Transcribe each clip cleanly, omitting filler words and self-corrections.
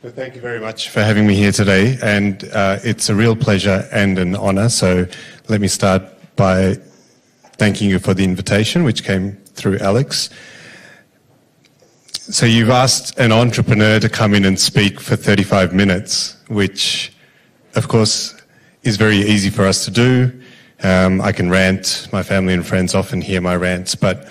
Well, thank you very much for having me here today, and it's a real pleasure and an honour. So let me start by thanking you for the invitation, which came through Alex. So you've asked an entrepreneur to come in and speak for 35 minutes, which, of course, is very easy for us to do. I can rant. My family and friends often hear my rants, but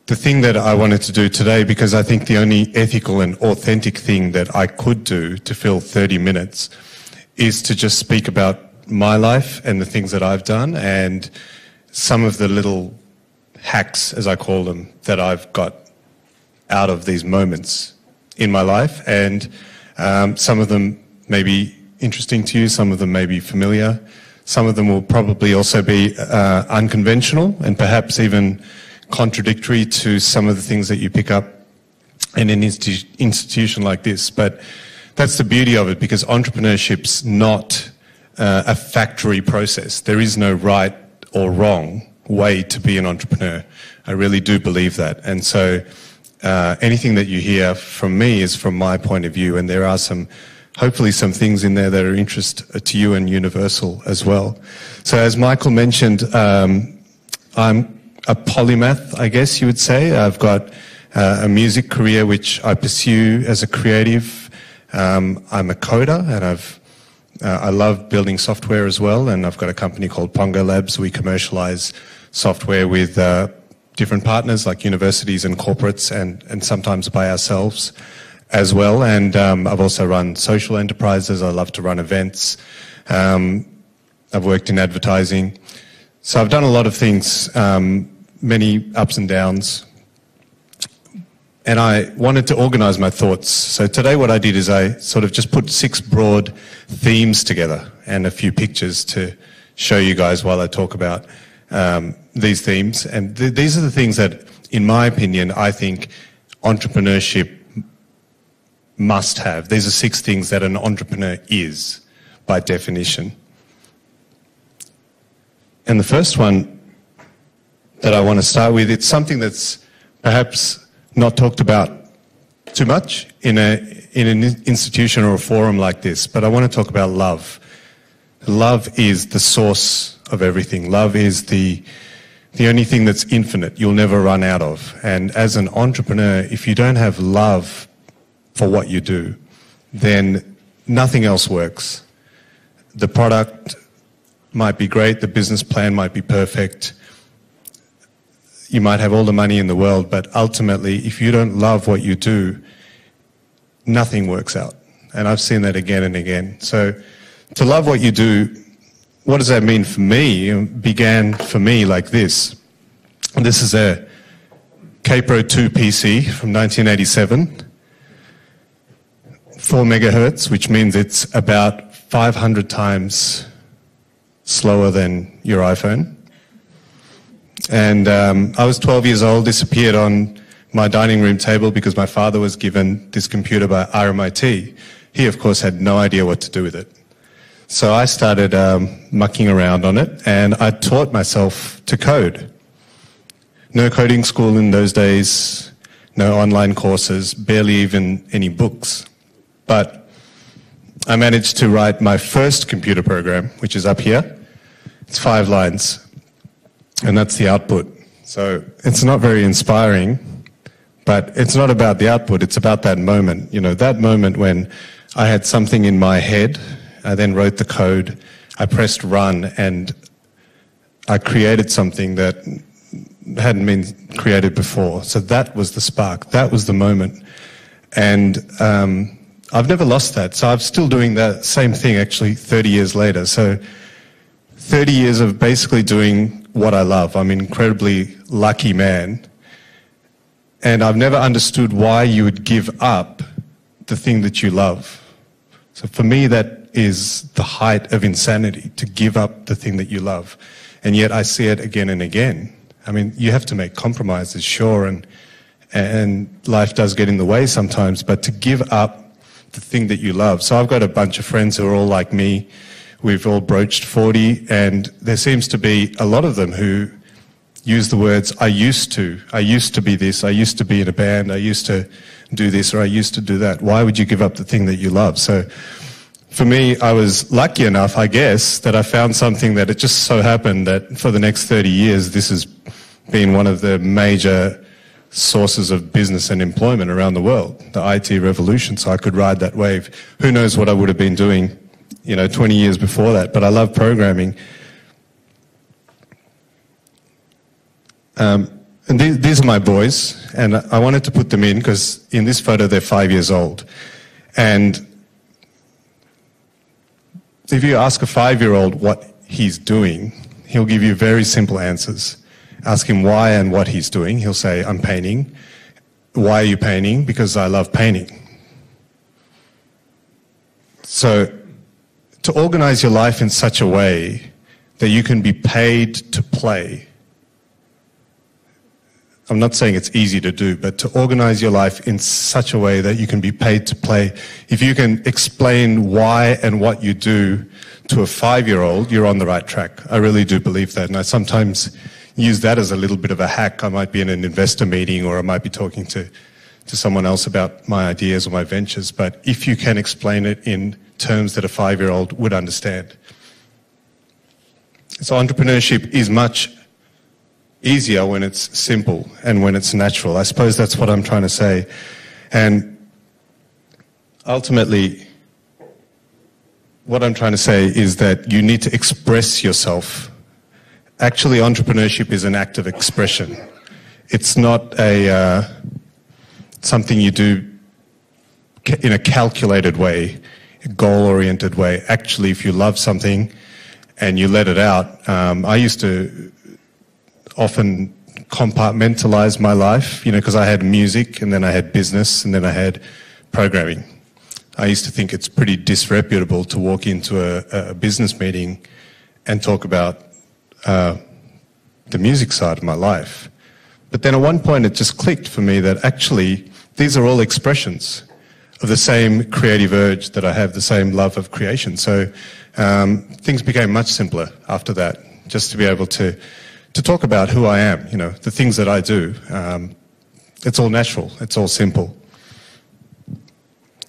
the thing that I wanted to do today, because I think the only ethical and authentic thing that I could do to fill 30 minutes is to just speak about my life and the things that I've done and some of the little hacks, as I call them, that I've got out of these moments in my life. And some of them may be interesting to you, some of them may be familiar, some of them will probably also be unconventional and perhaps even contradictory to some of the things that you pick up in an institution like this. But that's the beauty of it, because entrepreneurship's not a factory process. There is no right or wrong way to be an entrepreneur. I really do believe that. And so anything that you hear from me is from my point of view, and there are hopefully some things in there that are interest to you and universal as well. So as Michael mentioned, I'm a polymath, I guess you would say. I've got a music career which I pursue as a creative. I'm a coder, and I love building software as well, and I've got a company called Pongo Labs. We commercialize software with different partners like universities and corporates, and sometimes by ourselves as well. And I've also run social enterprises. I love to run events. I've worked in advertising. So I've done a lot of things, many ups and downs, and I wanted to organize my thoughts. So today what I did is I sort of just put 6 broad themes together and a few pictures to show you guys while I talk about these themes. And these are the things that, in my opinion, I think entrepreneurship must have. These are 6 things that an entrepreneur is, by definition. And the first one that I want to start with, it's something that's perhaps not talked about too much in an institution or a forum like this, but I want to talk about love. Love is the source of everything. Love is the only thing that's infinite, you'll never run out of. And as an entrepreneur, if you don't have love for what you do, then nothing else works. The product might be great, the business plan might be perfect, you might have all the money in the world, but ultimately, if you don't love what you do, nothing works out. And I've seen that again and again. So to love what you do, what does that mean for me? It began for me like this. This is a K-Pro 2 PC from 1987, 4 megahertz, which means it's about 500 times slower than your iPhone. And I was 12 years old. This appeared on my dining room table because my father was given this computer by RMIT. He, of course, had no idea what to do with it. So I started mucking around on it, and I taught myself to code. No coding school in those days, no online courses, barely even any books. But I managed to write my first computer program, which is up here. It's 5 lines. And that's the output. So it's not very inspiring, but it's not about the output, it's about that moment. You know, that moment when I had something in my head, I then wrote the code, I pressed run, and I created something that hadn't been created before. So that was the spark, that was the moment. And I've never lost that. So I'm still doing that same thing actually 30 years later. So 30 years of basically doing what I love. I'm an incredibly lucky man. And I've never understood why you would give up the thing that you love. So for me, that is the height of insanity, to give up the thing that you love. And yet I see it again and again. I mean, you have to make compromises, sure, and life does get in the way sometimes, but to give up the thing that you love. So I've got a bunch of friends who are all like me. We've all broached 40, and there seems to be a lot of them who use the words, I used to be this, I used to be in a band, I used to do this, or I used to do that. Why would you give up the thing that you love? So for me, I was lucky enough, I guess, that I found something that it just so happened that for the next 30 years, this has been one of the major sources of business and employment around the world, the IT revolution. So I could ride that wave. Who knows what I would have been doing, 20 years before that, but I love programming. And these are my boys, and I wanted to put them in because in this photo they're 5 years old. And if you ask a 5-year-old what he's doing, he'll give you very simple answers. Ask him why and what he's doing. He'll say, I'm painting. Why are you painting? Because I love painting. So to organize your life in such a way that you can be paid to play. I'm not saying it's easy to do, but to organize your life in such a way that you can be paid to play. If you can explain why and what you do to a 5-year-old, you're on the right track. I really do believe that. And I sometimes use that as a little bit of a hack. I might be in an investor meeting, or I might be talking to someone else about my ideas or my ventures. But if you can explain it in terms that a 5-year-old would understand. So entrepreneurship is much easier when it's simple and when it's natural. I suppose that's what I'm trying to say. And ultimately, what I'm trying to say is that you need to express yourself. Actually, entrepreneurship is an act of expression. It's not something you do in a calculated way, a goal-oriented way. Actually, if you love something and you let it out, I used to often compartmentalize my life, because I had music and then I had business and then I had programming. I used to think it's pretty disreputable to walk into a business meeting and talk about the music side of my life. But then at one point it just clicked for me that actually these are all expressions of the same creative urge that I have, the same love of creation. So things became much simpler after that, just to be able to talk about who I am, the things that I do. It's all natural, it's all simple.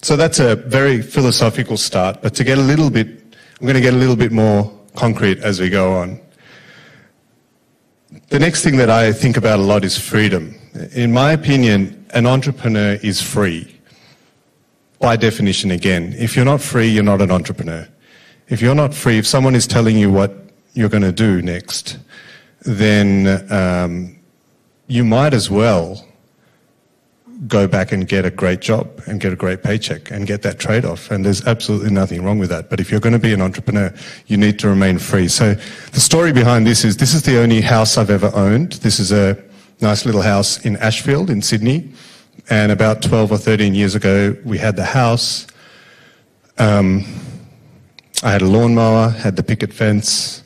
So that's a very philosophical start, but to get a little bit, I'm going to get a little bit more concrete as we go on. The next thing that I think about a lot is freedom. In my opinion, an entrepreneur is free. By definition, again, if you're not free, you're not an entrepreneur. If you're not free, if someone is telling you what you're going to do next, then you might as well go back and get a great job and get a great paycheck and get that trade-off. And there's absolutely nothing wrong with that. But if you're going to be an entrepreneur, you need to remain free. So the story behind this is the only house I've ever owned. This is a nice little house in Ashfield in Sydney. And about 12 or 13 years ago, we had the house. I had a lawnmower, had the picket fence,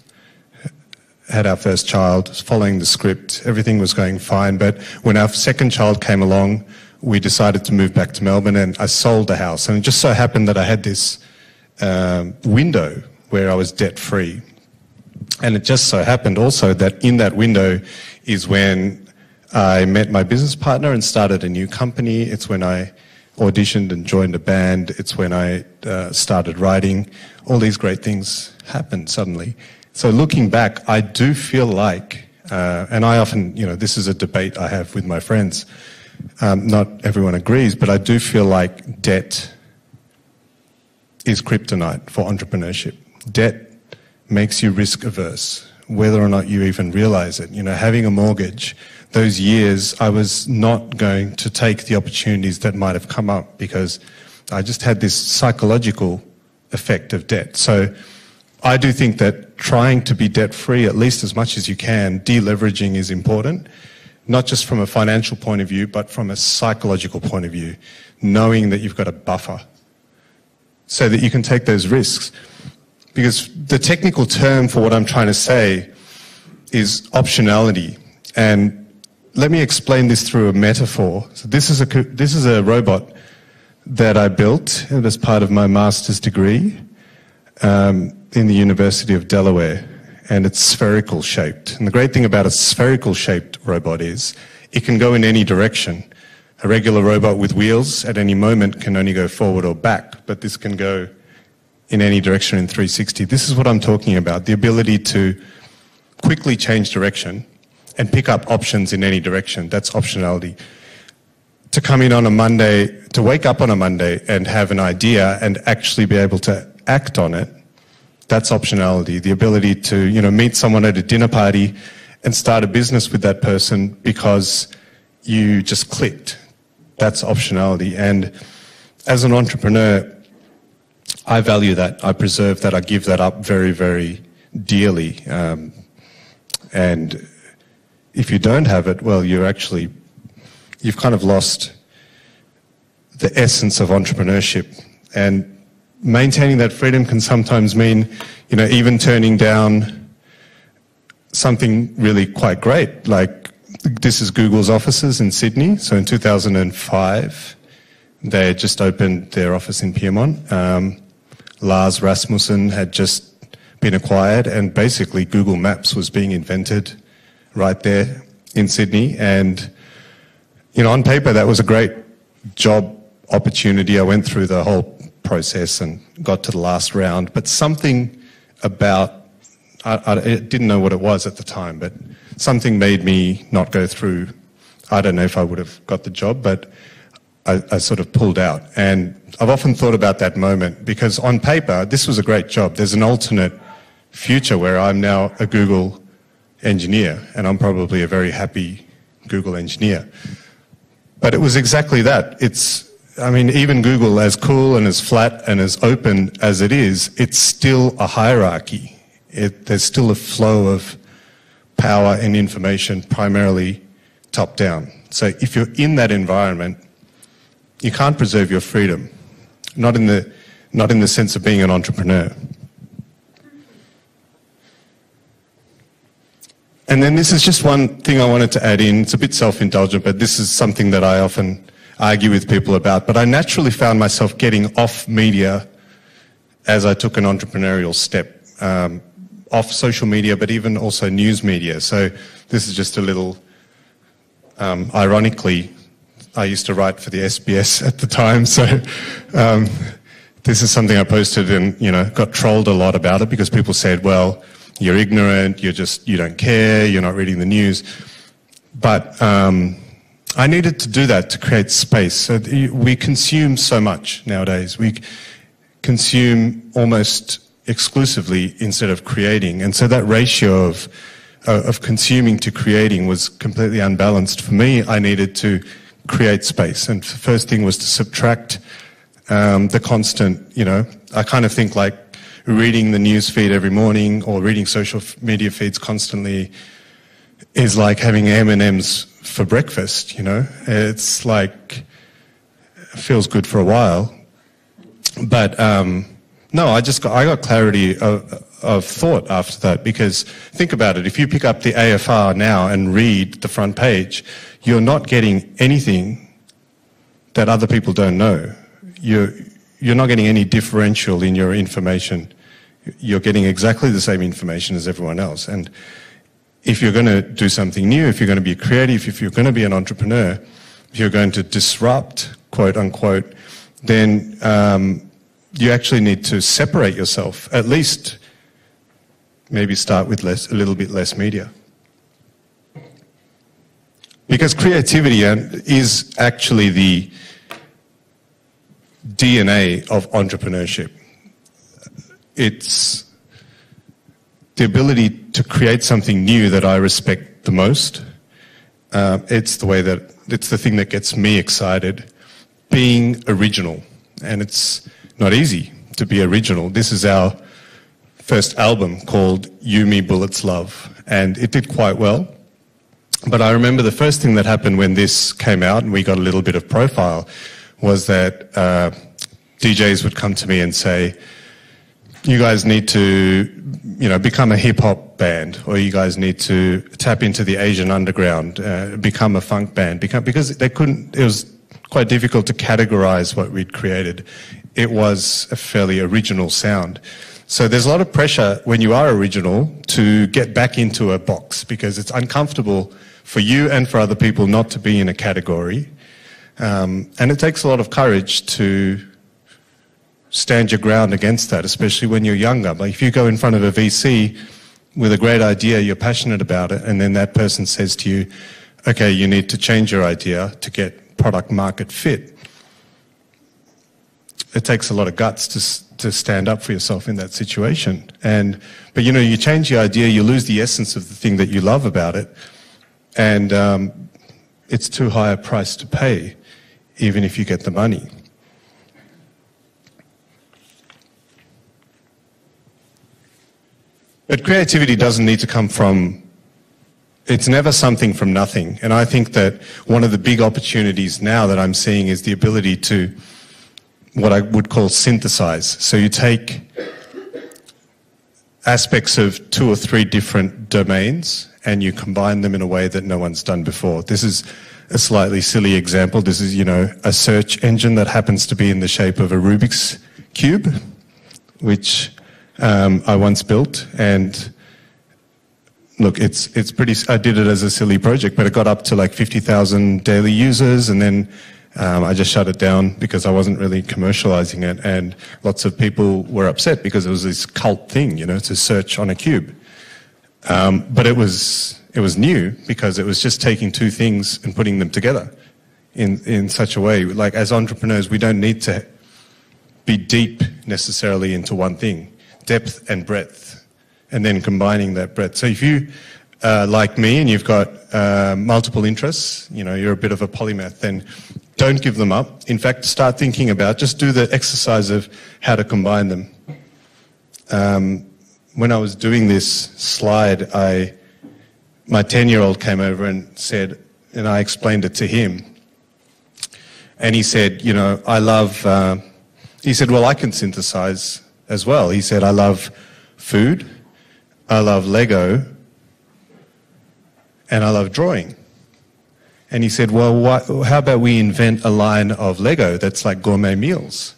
had our first child, following the script. Everything was going fine. But when our second child came along, we decided to move back to Melbourne, and I sold the house. And it just so happened that I had this window where I was debt-free. And it just so happened also that in that window is when I met my business partner and started a new company. It's when I auditioned and joined a band. It's when I started writing. All these great things happened suddenly. So looking back, I do feel like, and I often, this is a debate I have with my friends. Not everyone agrees, but I do feel like debt is kryptonite for entrepreneurship. Debt makes you risk averse, whether or not you even realize it. Having a mortgage, those years I was not going to take the opportunities that might have come up because I just had this psychological effect of debt. So I do think that trying to be debt-free at least as much as you can, deleveraging is important, not just from a financial point of view, but from a psychological point of view, knowing that you've got a buffer so that you can take those risks. Because the technical term for what I'm trying to say is optionality. And let me explain this through a metaphor. So this is a robot that I built as part of my master's degree in the University of Delaware. and it's spherical shaped. And the great thing about a spherical shaped robot is it can go in any direction. A regular robot with wheels at any moment can only go forward or back, but this can go in any direction in 360. This is what I'm talking about, the ability to quickly change direction and pick up options in any direction. That's optionality. To come in on a Monday, to wake up on a Monday and have an idea and actually be able to act on it, that's optionality. The ability to, meet someone at a dinner party and start a business with that person because you just clicked. That's optionality. And as an entrepreneur, I value that. I preserve that. I give that up very, very dearly. And if you don't have it, well, you've kind of lost the essence of entrepreneurship. And maintaining that freedom can sometimes mean, even turning down something really quite great. Like, this is Google's offices in Sydney. So in 2005, they had just opened their office in Piedmont. Lars Rasmussen had just been acquired, and basically Google Maps was being invented right there in Sydney. And, on paper, that was a great job opportunity. I went through the whole process and got to the last round, but something about, I didn't know what it was at the time, but something made me not go through. I don't know if I would have got the job, but I sort of pulled out. And I've often thought about that moment, because on paper, this was a great job. There's an alternate future where I'm now a Google engineer, and I'm probably a very happy Google engineer. But it was exactly that. Even Google, as cool and as flat and as open as it is, it's still a hierarchy. There's still a flow of power and information, primarily top down. So if you're in that environment, you can't preserve your freedom, not in the sense of being an entrepreneur. And then this is just one thing I wanted to add in. It's a bit self-indulgent, but this is something that I often argue with people about. But I naturally found myself getting off media as I took an entrepreneurial step, off social media, but even also news media. So this is just a little, ironically, I used to write for the SBS at the time. So this is something I posted and, got trolled a lot about it, because people said, well, you're ignorant, you don't care, you're not reading the news. But I needed to do that to create space. So we consume so much nowadays. We consume almost exclusively instead of creating. And so that ratio of consuming to creating was completely unbalanced. For me, I needed to create space. And the first thing was to subtract the constant, I kind of think like reading the news feed every morning or reading social media feeds constantly is like having M&Ms for breakfast, It's like, it feels good for a while. But no, I got clarity of thought after that, because think about it. If you pick up the AFR now and read the front page, you're not getting anything that other people don't know. You're not getting any differential in your information. You're getting exactly the same information as everyone else. And if you're going to do something new, if you're going to be creative, if you're going to be an entrepreneur, if you're going to disrupt, quote unquote, then you actually need to separate yourself, at least maybe start with a little bit less media. Because creativity is actually the DNA of entrepreneurship. It's the ability to create something new that I respect the most. It's the thing that gets me excited. Being original. And it's not easy to be original. This is our first album called You, Me, Bullets, Love. And it did quite well. But I remember the first thing that happened when this came out and we got a little bit of profile was that DJs would come to me and say, you guys need to, become a hip-hop band, or you guys need to tap into the Asian underground, become a funk band, because it was quite difficult to categorize what we'd created. It was a fairly original sound. So there's a lot of pressure when you are original to get back into a box because it's uncomfortable for you and for other people not to be in a category. And it takes a lot of courage to stand your ground against that, especially when you're younger. Like if you go in front of a VC with a great idea, you're passionate about it, and then that person says to you, okay, you need to change your idea to get product market fit. It takes a lot of guts to stand up for yourself in that situation. But you know, you change the idea, you lose the essence of the thing that you love about it, and it's too high a price to pay, even if you get the money. But creativity doesn't need to come from, it's never something from nothing. And I think that one of the big opportunities now that I'm seeing is the ability to, what I would call synthesize. So you take aspects of 2 or 3 different domains and you combine them in a way that no one's done before. This is a slightly silly example. This is, you know, a search engine that happens to be in the shape of a Rubik's Cube, which I once built, and look, it's pretty, I did it as a silly project, but it got up to like 50,000 daily users, and then I just shut it down because I wasn't really commercializing it, and lots of people were upset because it was this cult thing, you know, to search on a cube. But it was new because it was just taking 2 things and putting them together in such a way. Like as entrepreneurs, we don't need to be deep necessarily into one thing. Depth and breadth, and then combining that breadth. So if you, like me, and you've got multiple interests, you know, you're a bit of a polymath, then don't give them up. In fact, start thinking about, just do the exercise of how to combine them. When I was doing this slide, my 10-year-old came over and said, and I explained it to him, and he said, you know, I love, he said, well, I can synthesize as well. He said, I love food, I love Lego, and I love drawing. And he said, well, how about we invent a line of Lego that's like gourmet meals?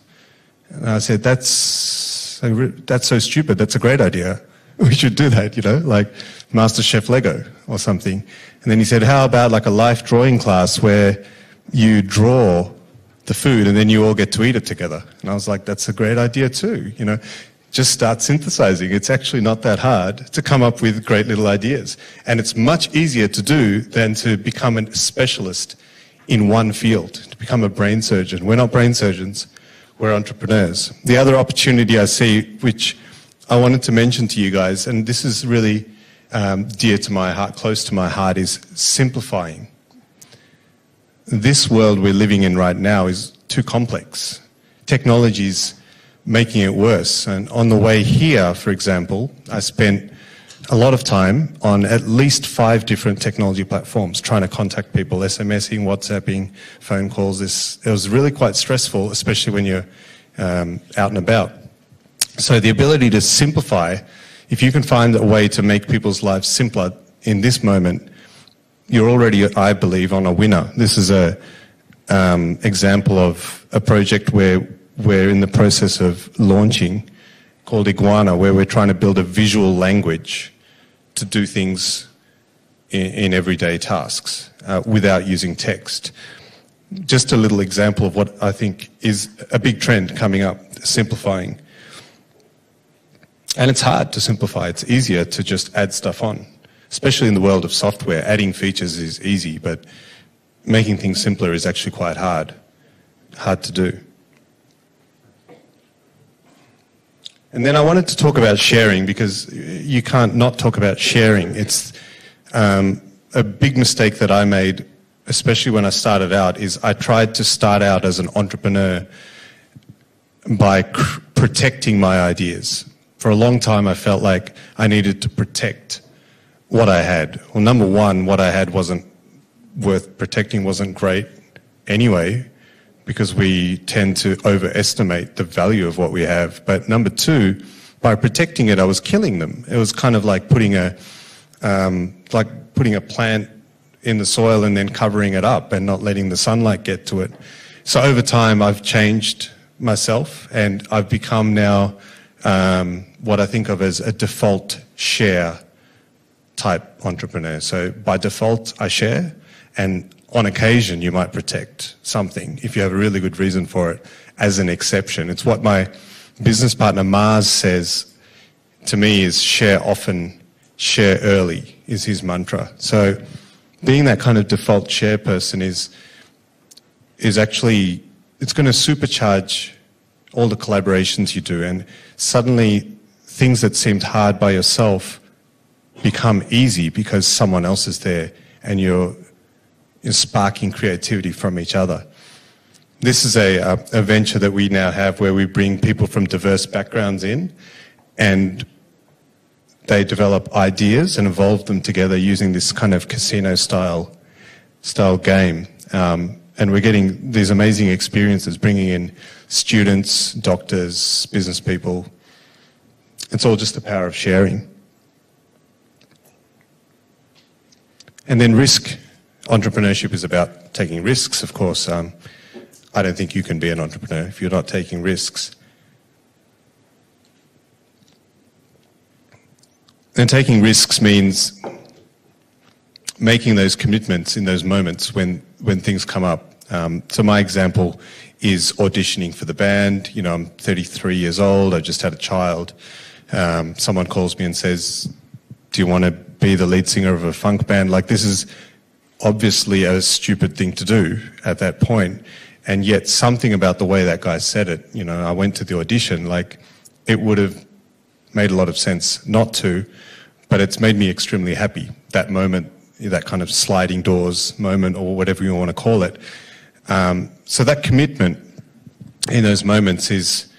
And I said, that's so stupid, that's a great idea. We should do that, you know, like Master Chef Lego or something. And then he said, how about like a life drawing class where you draw the food and then you all get to eat it together? And I was like, that's a great idea too, you know. Just start synthesizing. It's actually not that hard to come up with great little ideas. And it's much easier to do than to become a specialist in one field, to become a brain surgeon. We're not brain surgeons, we're entrepreneurs. The other opportunity I see, which I wanted to mention to you guys, and this is really dear to my heart, close to my heart, is simplifying. This world we're living in right now is too complex. Technology's making it worse. And on the way here, for example, I spent a lot of time on at least 5 different technology platforms trying to contact people, SMSing, WhatsApping, phone calls. It was really quite stressful, especially when you're out and about. So the ability to simplify, if you can find a way to make people's lives simpler in this moment, you're already, I believe, on a winner. This is a example of a project where we're in the process of launching called Iguana, where we're trying to build a visual language to do things in everyday tasks without using text. Just a little example of what I think is a big trend coming up, simplifying. And it's hard to simplify. It's easier to just add stuff on. Especially in the world of software, adding features is easy, but making things simpler is actually quite hard to do. And then I wanted to talk about sharing, because you can't not talk about sharing. It's a big mistake that I made, especially when I started out, is I tried to start out as an entrepreneur by protecting my ideas. For a long time, I felt like I needed to protect what I had. Well, number one, what I had wasn't worth protecting, wasn't great anyway, because we tend to overestimate the value of what we have. But number two, by protecting it, I was killing them. It was kind of like putting a plant in the soil and then covering it up and not letting the sunlight get to it. So over time, I've changed myself, and I've become now what I think of as a default share type entrepreneur. So by default, I share, and on occasion, you might protect something if you have a really good reason for it as an exception. It's what my business partner Mars says to me is share often, share early is his mantra. So being that kind of default share person is actually, it's going to supercharge all the collaborations you do, and suddenly things that seemed hard by yourself become easy because someone else is there and you're sparking creativity from each other. This is a venture that we now have where we bring people from diverse backgrounds in, and they develop ideas and evolve them together using this kind of casino style game. And we're getting these amazing experiences, bringing in students, doctors, business people. It's all just the power of sharing. And then risk. Entrepreneurship is about taking risks, of course. I don't think you can be an entrepreneur if you're not taking risks. And taking risks means making those commitments in those moments when things come up. So my example is auditioning for the band. You know, I'm 33 years old, I just had a child. Someone calls me and says, do you want to be the lead singer of a funk band? Like, this is obviously a stupid thing to do at that point. And yet something about the way that guy said it, you know, I went to the audition, like, it would have made a lot of sense not to, but it's made me extremely happy. That moment, that kind of sliding doors moment, or whatever you want to call it. So that commitment in those moments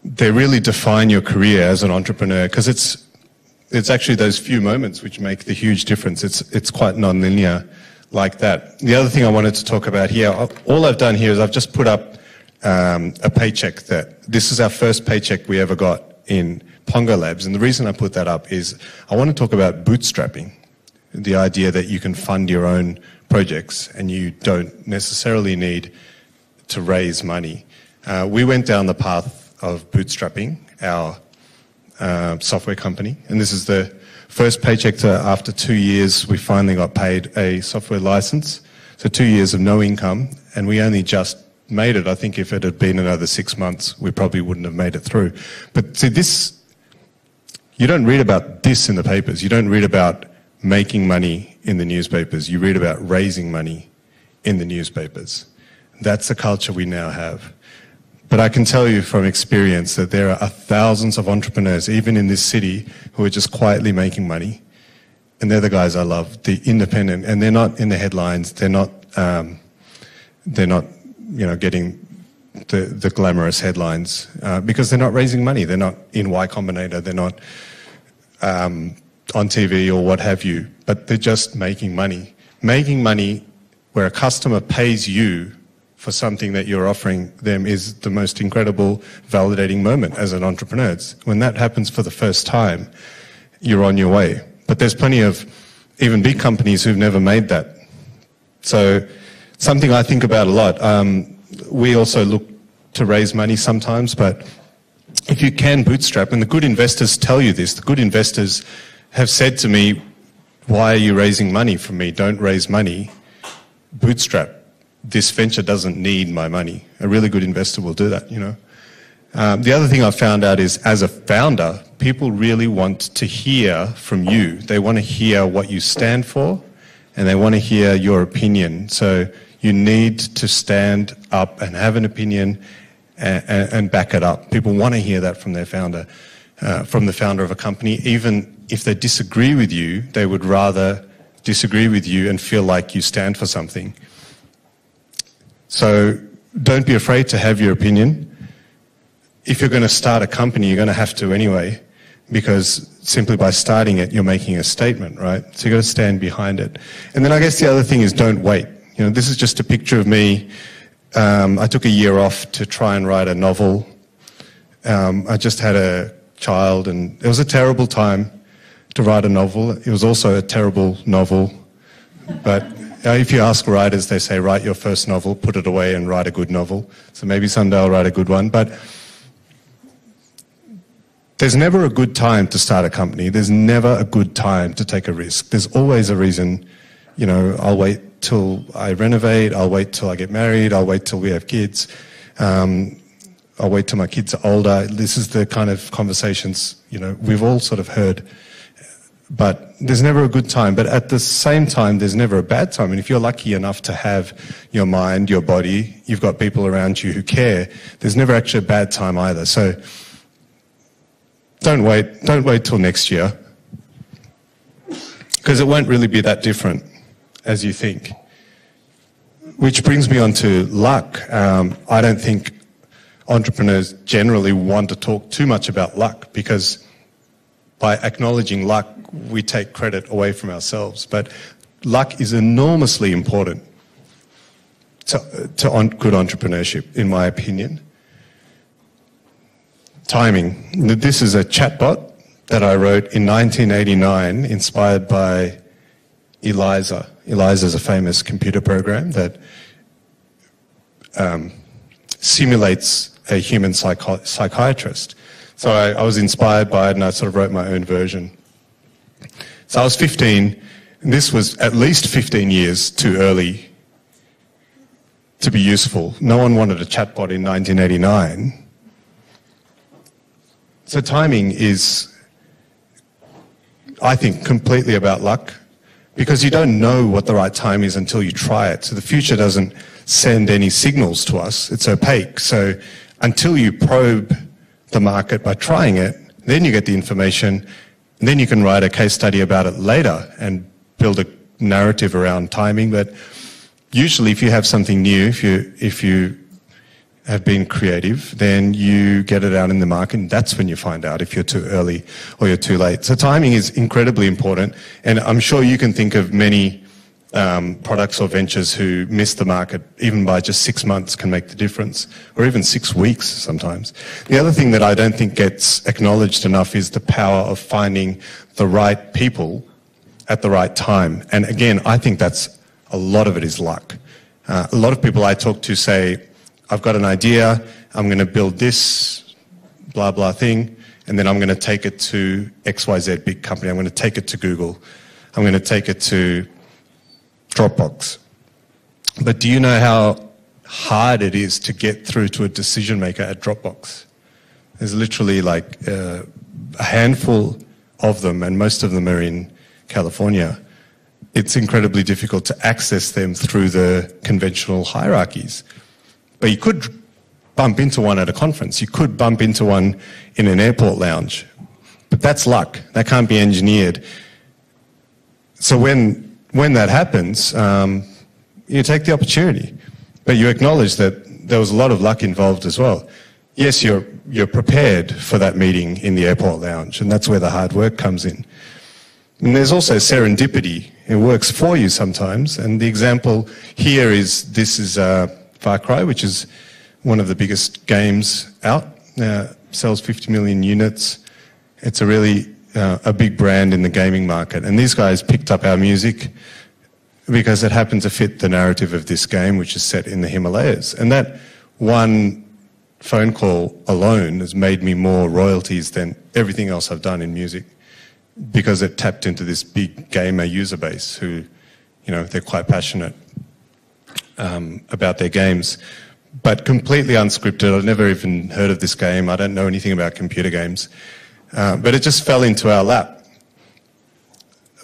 they really define your career as an entrepreneur, because it's actually those few moments which make the huge difference. It's quite non-linear like that. The other thing I wanted to talk about here, all I've done here is I've just put up a paycheck this is our first paycheck we ever got in Pongo Labs. And the reason I put that up is I want to talk about bootstrapping, the idea that you can fund your own projects and you don't necessarily need to raise money. We went down the path of bootstrapping our software company, and this is the first paycheck after 2 years we finally got paid a software license. So 2 years of no income, and we only just made it. I think if it had been another 6 months, we probably wouldn't have made it through. But see, you don't read about this in the papers. You don't read about making money in the newspapers. You read about raising money in the newspapers. That's the culture we now have. But I can tell you from experience that there are thousands of entrepreneurs, even in this city, who are just quietly making money. And they're the guys I love, the independent, and they're not in the headlines. They're not getting the glamorous headlines because they're not raising money. They're not in Y Combinator. They're not on TV or what have you. But they're just making money. Making money where a customer pays you for something that you're offering them is the most incredible, validating moment as an entrepreneur. When that happens for the first time, you're on your way. But there's plenty of even big companies who've never made that. So something I think about a lot. We also look to raise money sometimes, but if you can bootstrap, and the good investors tell you this, the good investors have said to me, why are you raising money from me? Don't raise money, bootstrap. This venture doesn't need my money. A really good investor will do that, you know. The other thing I found out is, as a founder, people really want to hear from you. They want to hear what you stand for, and they want to hear your opinion. So you need to stand up and have an opinion and back it up. People want to hear that from their founder, from the founder of a company. Even if they disagree with you, they would rather disagree with you and feel like you stand for something. So don't be afraid to have your opinion. If you're going to start a company, you're going to have to anyway, because simply by starting it, you're making a statement, right? So you've got to stand behind it. And then I guess the other thing is, don't wait. You know, this is just a picture of me. I took a year off to try and write a novel. I just had a child, and it was a terrible time to write a novel. It was also a terrible novel, but if you ask writers, they say, write your first novel, put it away and write a good novel. So maybe someday I'll write a good one. But There's never a good time to start a company. There's never a good time to take a risk. There's always a reason, you know, I'll wait till I renovate, I'll wait till I get married, I'll wait till we have kids, I'll wait till my kids are older. This is the kind of conversations, you know, we've all sort of heard. But there's never a good time. But at the same time, there's never a bad time. And if you're lucky enough to have your mind, your body, you've got people around you who care, there's never actually a bad time either. So don't wait till next year, because it won't really be that different as you think. Which brings me on to luck. I don't think entrepreneurs generally want to talk too much about luck, because by acknowledging luck, we take credit away from ourselves. But luck is enormously important to good entrepreneurship, in my opinion. Timing. This is a chatbot that I wrote in 1989, inspired by Eliza. Eliza is a famous computer program that simulates a human psychiatrist. So I was inspired by it, and I sort of wrote my own version. So I was 15, and this was at least 15 years too early to be useful. No one wanted a chatbot in 1989. So timing is, I think, completely about luck, because you don't know what the right time is until you try it. So the future doesn't send any signals to us. It's opaque. So until you probe the market by trying it, then you get the information, and then you can write a case study about it later and build a narrative around timing. But usually if you have something new, if you have been creative, then you get it out in the market, and that's when you find out if you're too early or you're too late. So timing is incredibly important, and I'm sure you can think of many products or ventures who miss the market even by just 6 months can make the difference, or even 6 weeks sometimes. The other thing that I don't think gets acknowledged enough is the power of finding the right people at the right time. And again, I think that's a lot of it is luck. A lot of people I talk to say, I've got an idea, I'm going to build this blah blah thing, and then I'm going to take it to XYZ big company, I'm going to take it to Google, I'm going to take it to Dropbox. But do you know how hard it is to get through to a decision maker at Dropbox? There's literally like a handful of them, and most of them are in California. It's incredibly difficult to access them through the conventional hierarchies. But you could bump into one at a conference. You could bump into one in an airport lounge. But that's luck. That can't be engineered. So when that happens, you take the opportunity. But you acknowledge that there was a lot of luck involved as well. Yes, you're prepared for that meeting in the airport lounge, and that's where the hard work comes in. And there's also serendipity. It works for you sometimes. And the example here is, this is Far Cry, which is one of the biggest games out. Sells 50 million units. It's a really a big brand in the gaming market. And these guys picked up our music because it happened to fit the narrative of this game, which is set in the Himalayas. And that one phone call alone has made me more royalties than everything else I've done in music, because it tapped into this big gamer user base who, you know, they're quite passionate about their games, but completely unscripted. I've never even heard of this game. I don't know anything about computer games, but it just fell into our lap.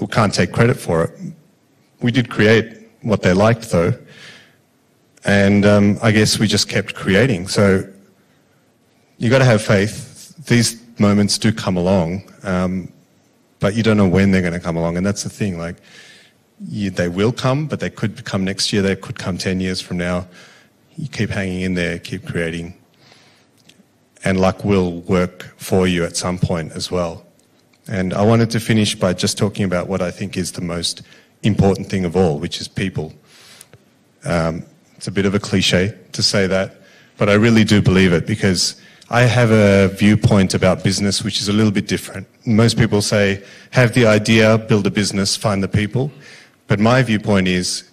We can't take credit for it. We did create what they liked, though, and I guess we just kept creating. So you got to have faith. These moments do come along, but you don't know when they're going to come along, and that's the thing. Like, they will come, but they could come next year, they could come 10 years from now. You keep hanging in there, keep creating, and luck will work for you at some point as well. And I wanted to finish by just talking about what I think is the most important thing of all, which is people. It's a bit of a cliche to say that, but I really do believe it, because I have a viewpoint about business which is a little bit different. Most people say, have the idea, build a business, find the people. But my viewpoint is,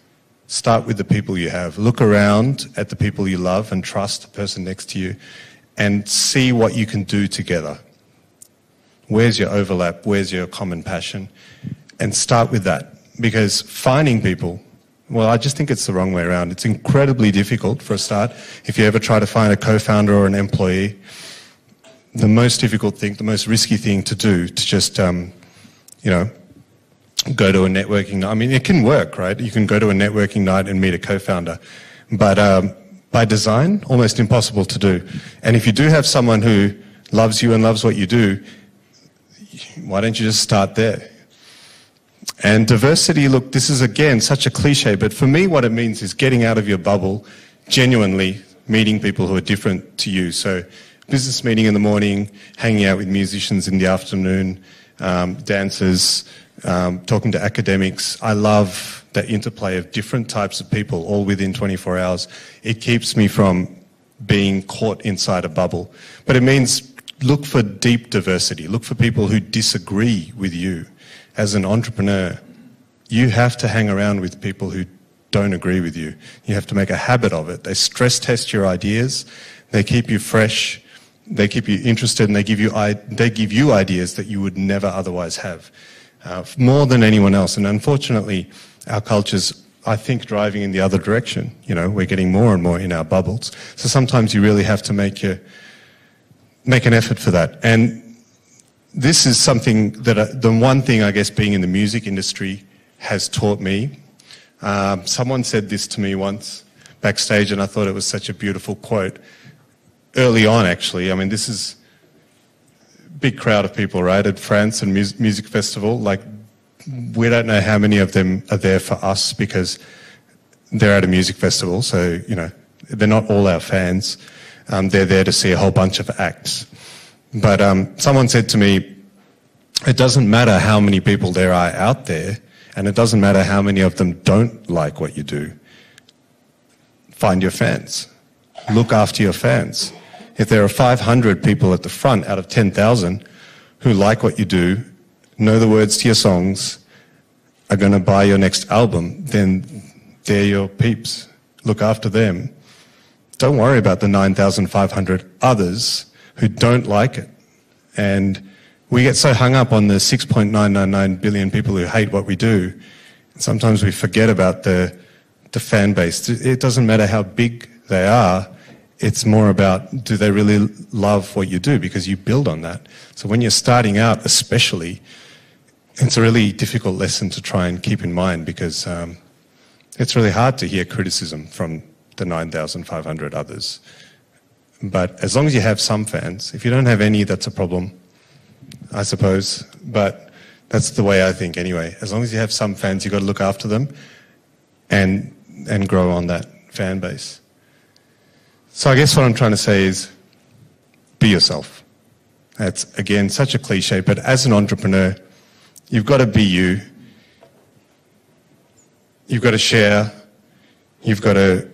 start with the people you have. Look around at the people you love and trust, the person next to you, and see what you can do together. Where's your overlap? Where's your common passion? And start with that. Because finding people, well, I just think it's the wrong way around. It's incredibly difficult for a start. If you ever try to find a co-founder or an employee, the most difficult thing, the most risky thing to do, to just, go to a networking night. I mean, it can work, right? You can go to a networking night and meet a co-founder. But by design, almost impossible to do. And if you do have someone who loves you and loves what you do, why don't you just start there? And diversity, look, this is again such a cliche, but for me what it means is getting out of your bubble, genuinely meeting people who are different to you. So business meeting in the morning, hanging out with musicians in the afternoon, dancers, talking to academics. I love that interplay of different types of people all within 24 hours. It keeps me from being caught inside a bubble. But it means look for deep diversity. Look for people who disagree with you. As an entrepreneur, you have to hang around with people who don't agree with you. You have to make a habit of it. They stress test your ideas. They keep you fresh. They keep you interested, and they give you ideas that you would never otherwise have, more than anyone else. And unfortunately, our culture's, I think, driving in the other direction. You know, we're getting more and more in our bubbles. So sometimes you really have to make an effort for that. And this is something that the one thing, I guess, being in the music industry has taught me. Someone said this to me once backstage, and I thought it was such a beautiful quote. Early on, actually, I mean, this is a big crowd of people, right, at France and music festival. Like, we don't know how many of them are there for us because they're at a music festival, so, you know, they're not all our fans. They're there to see a whole bunch of acts. But someone said to me, it doesn't matter how many people there are out there, and it doesn't matter how many of them don't like what you do. Find your fans. Look after your fans. If there are 500 people at the front out of 10,000 who like what you do, know the words to your songs, are going to buy your next album, then they're your peeps. Look after them. Don't worry about the 9,500 others who don't like it. And we get so hung up on the 6.999 billion people who hate what we do. Sometimes we forget about the fan base. It doesn't matter how big they are. It's more about, do they really love what you do? Because you build on that. So when you're starting out, especially, it's a really difficult lesson to try and keep in mind, because it's really hard to hear criticism from the 9,500 others. But as long as you have some fans, if you don't have any, that's a problem, I suppose. But that's the way I think anyway. As long as you have some fans, you've got to look after them and grow on that fan base. So I guess what I'm trying to say is, be yourself. That's, again, such a cliche, but as an entrepreneur, you've got to be you. You've got to share. You've got to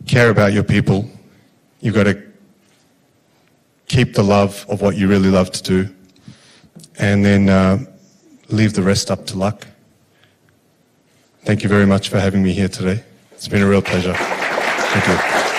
care about your people. You've got to keep the love of what you really love to do, and then leave the rest up to luck. Thank you very much for having me here today. It's been a real pleasure. Thank you.